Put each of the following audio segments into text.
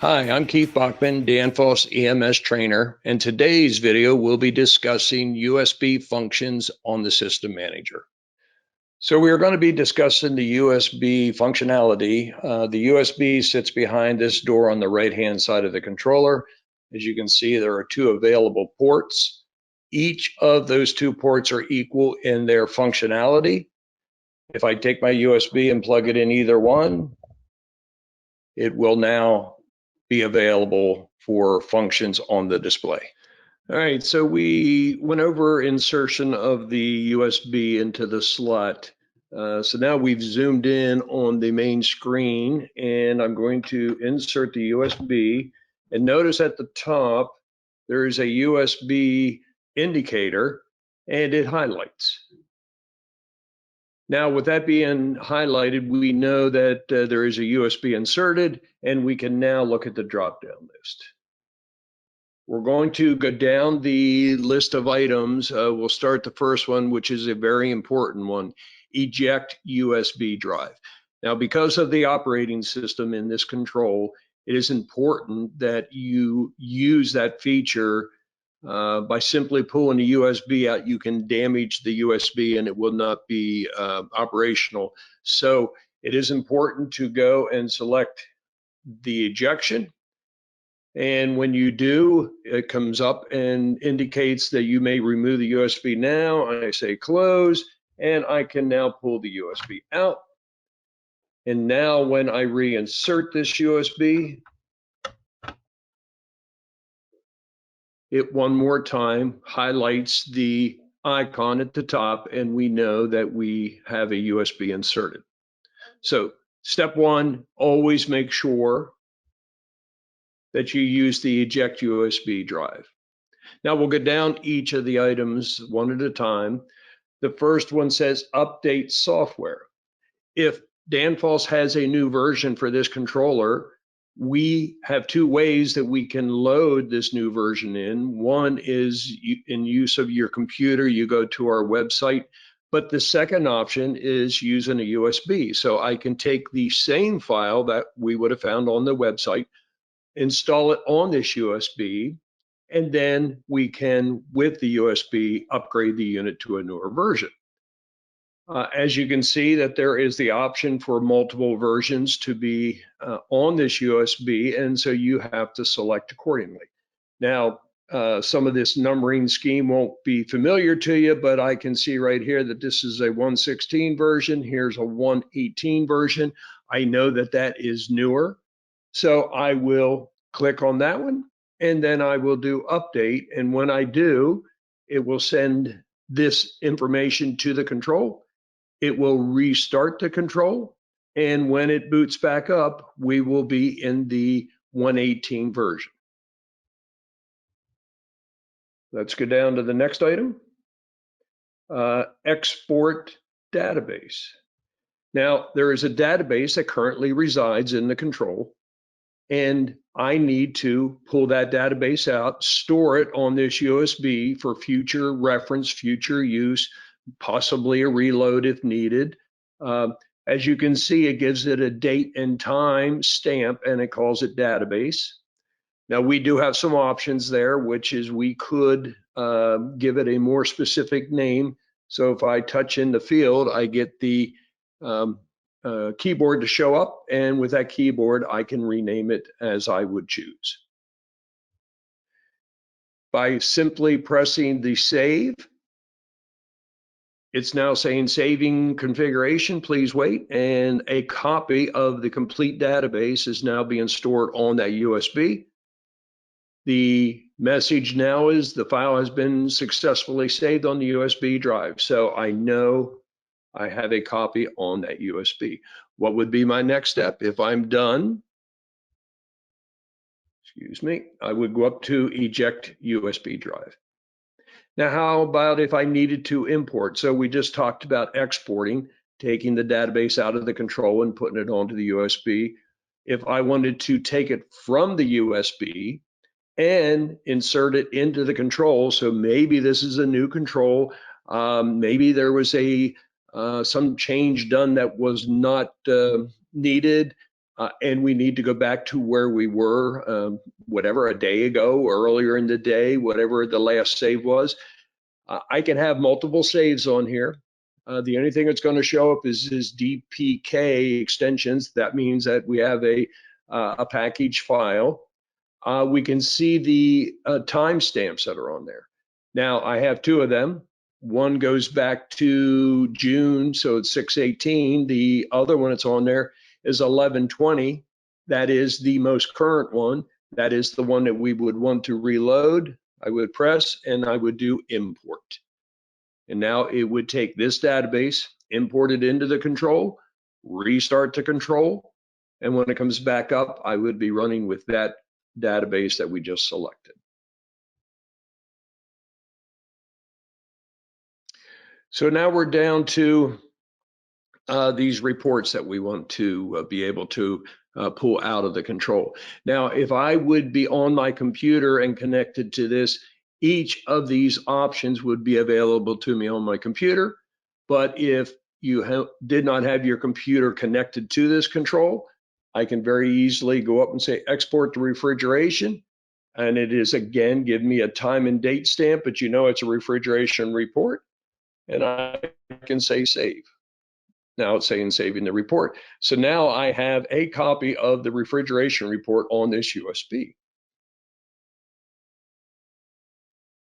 Hi, I'm Keith Bachman, Danfoss EMS Trainer, and today's video we'll be discussing USB functions on the System Manager. So we are going to be discussing the USB functionality. The USB sits behind this door on the right-hand side of the controller. As you can see, there are two available ports. Each of those two ports are equal in their functionality. If I take my USB and plug it in either one, it will now be available for functions on the display. All right, so we went over insertion of the USB into the slot. So now we've zoomed in on the main screen, and I'm going to insert the USB. And notice at the top, there is a USB indicator, and it highlights. Now, with that being highlighted, we know that there is a USB inserted, and we can now look at the drop-down list. We're going to go down the list of items. We'll start the first one, which is a very important one, Eject USB Drive. Now, because of the operating system in this control, it is important that you use that feature. By simply pulling the USB out, you can damage the USB and it will not be operational. So it is important to go and select the ejection. And when you do, it comes up and indicates that you may remove the USB now. I say close, and I can now pull the USB out. And now when I reinsert this USB, it one more time highlights the icon at the top, and we know that we have a USB inserted. So step one, always make sure that you use the Eject USB drive. Now we'll go down each of the items one at a time. The first one says update software. If Danfoss has a new version for this controller, we have two ways that we can load this new version in. One is in use of your computer, you go to our website, but the second option is using a USB. So I can take the same file that we would have found on the website, install it on this USB, and then we can, with the USB, upgrade the unit to a newer version. As you can see that there is the option for multiple versions to be on this USB, and so you have to select accordingly. Now, some of this numbering scheme won't be familiar to you, but I can see right here that this is a 116 version. Here's a 118 version. I know that that is newer, so I will click on that one, and then I will do update. And when I do, it will send this information to the control. It will restart the control, and when it boots back up, we will be in the 118 version. Let's go down to the next item, export database. Now, there is a database that currently resides in the control, and I need to pull that database out, store it on this USB for future reference, future use, possibly a reload if needed. As you can see, it gives it a date and time stamp, and it calls it database. Now, we do have some options there, which is we could give it a more specific name. So if I touch in the field, I get the keyboard to show up, and with that keyboard, I can rename it as I would choose. By simply pressing the save, it's now saying saving configuration, please wait, and a copy of the complete database is now being stored on that USB. The message now is the file has been successfully saved on the USB drive, so I know I have a copy on that USB. What would be my next step? If I'm done, excuse me, I would go up to Eject USB Drive. Now, how about if I needed to import? So we just talked about exporting, taking the database out of the control and putting it onto the USB. If I wanted to take it from the USB and insert it into the control, so maybe this is a new control, maybe there was some change done that was not needed. and we need to go back to where we were, whatever, a day ago, earlier in the day, whatever the last save was. I can have multiple saves on here. The only thing that's going to show up is DPK extensions. That means that we have a package file. We can see the timestamps that are on there. Now, I have two of them. One goes back to June, so it's 6/18. The other one that's on there is 11/20. That is the most current one. That is the one that we would want to reload. I would press and I would do import. And now it would take this database, import it into the control, restart the control, and when it comes back up, I would be running with that database that we just selected. So now we're down to these reports that we want to be able to pull out of the control. Now, if I would be on my computer and connected to this, each of these options would be available to me on my computer. But if you did not have your computer connected to this control, I can very easily go up and say export to refrigeration. And it is, again, give me a time and date stamp, but you know it's a refrigeration report. And I can say save. Now it's saying saving the report. So now I have a copy of the refrigeration report on this USB.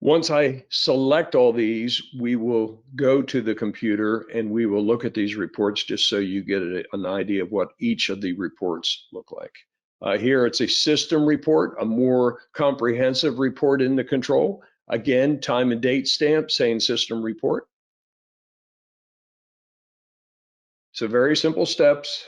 Once I select all these, we will go to the computer and we will look at these reports just so you get an idea of what each of the reports look like. Here it's a system report, a more comprehensive report in the control. Again, time and date stamp saying system report. So very simple steps.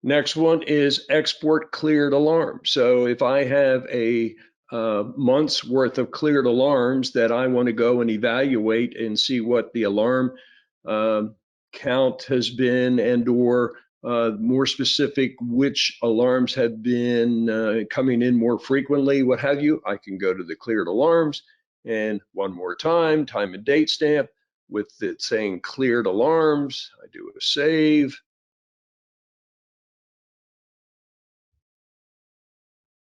Next one is export cleared alarm. So if I have a month's worth of cleared alarms that I want to go and evaluate and see what the alarm count has been, and or more specific, which alarms have been coming in more frequently, what have you, I can go to the cleared alarms and one more time and date stamp with it saying cleared alarms. I do a save.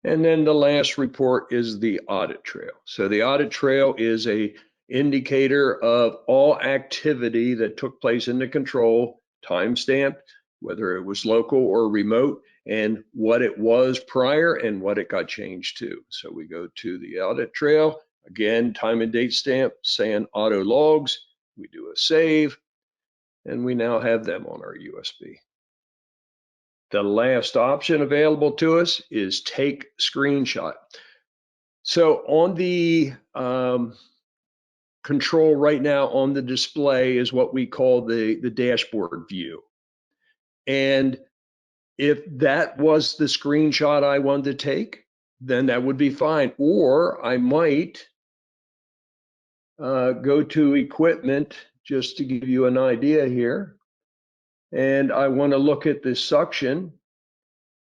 And then the last report is the audit trail. So the audit trail is a indicator of all activity that took place in the control, timestamped, whether it was local or remote, and what it was prior and what it got changed to. So we go to the audit trail, again, time and date stamp, saying auto logs, we do a save, and we now have them on our USB. The last option available to us is take screenshot. So on the control right now on the display is what we call the dashboard view. And if that was the screenshot I wanted to take, then that would be fine. Or I might go to equipment, just to give you an idea here. And I want to look at the suction,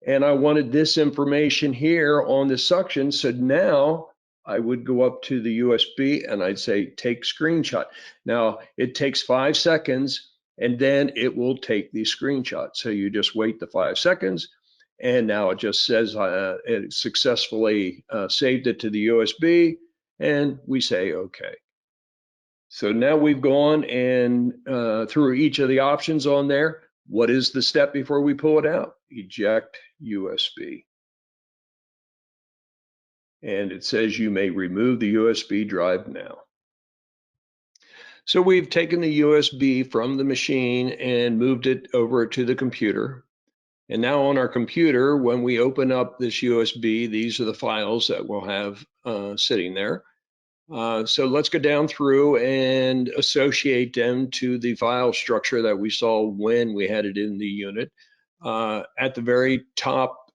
and I wanted this information here on the suction. So now I would go up to the USB and I'd say take screenshot. Now it takes 5 seconds and then it will take the screenshot. So you just wait the 5 seconds and now it just says it successfully saved it to the USB, and we say okay. So now we've gone and through each of the options on there. What is the step before we pull it out? Eject USB. And it says you may remove the USB drive now. So we've taken the USB from the machine and moved it over to the computer. And now on our computer, when we open up this USB, these are the files that we'll have sitting there. So let's go down through and associate them to the file structure that we saw when we had it in the unit. At the very top,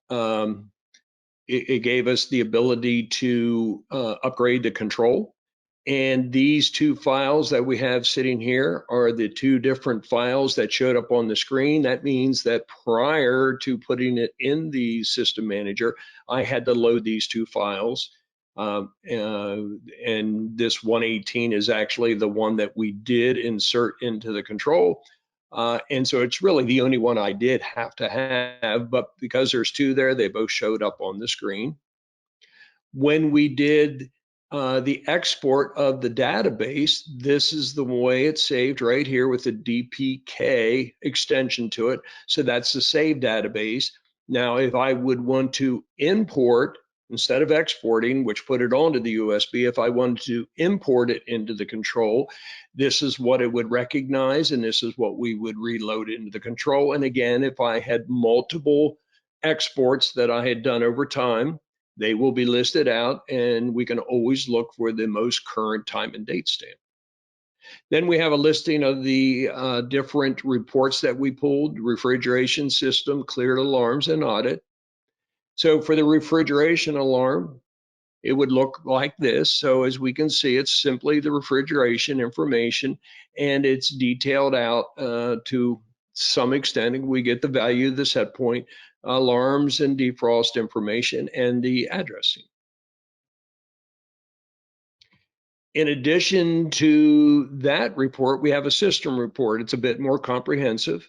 it gave us the ability to upgrade the control. And these two files that we have sitting here are the two different files that showed up on the screen. That means that prior to putting it in the system manager, I had to load these two files. And this 118 is actually the one that we did insert into the control. And so it's really the only one I did have to have, but because there's two there, they both showed up on the screen. When we did the export of the database, this is the way it's saved right here with the DPK extension to it. So that's the save database. Now, if I would want to import, instead of exporting, which put it onto the USB, if I wanted to import it into the control, this is what it would recognize, and this is what we would reload into the control. And again, if I had multiple exports that I had done over time, they will be listed out, and we can always look for the most current time and date stamp. Then we have a listing of the different reports that we pulled: refrigeration system, cleared alarms, and audit. So for the refrigeration alarm, it would look like this. So as we can see, it's simply the refrigeration information, and it's detailed out to some extent, and we get the value of the set point, alarms and defrost information, and the addressing. In addition to that report, we have a system report. It's a bit more comprehensive.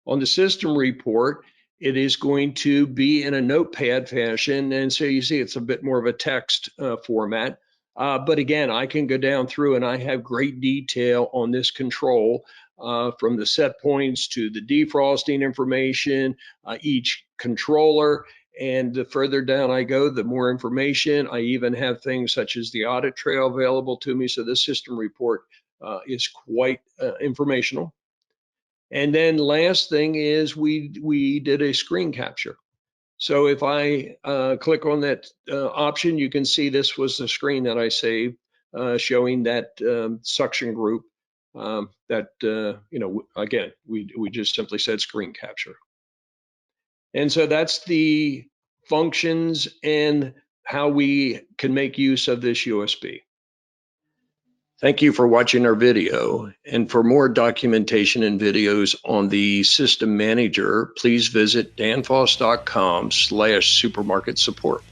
On the system report, it is going to be in a notepad fashion, and so you see it's a bit more of a text format. But again, I can go down through and I have great detail on this control, from the set points to the defrosting information, each controller. And the further down I go, the more information. I even have things such as the audit trail available to me. So this system report is quite informational. And then last thing is we did a screen capture. So if I click on that option, you can see this was the screen that I saved, showing that suction group that, again, we just simply said screen capture. And so that's the functions and how we can make use of this USB. Thank you for watching our video. And for more documentation and videos on the System Manager, please visit danfoss.com/supermarket support.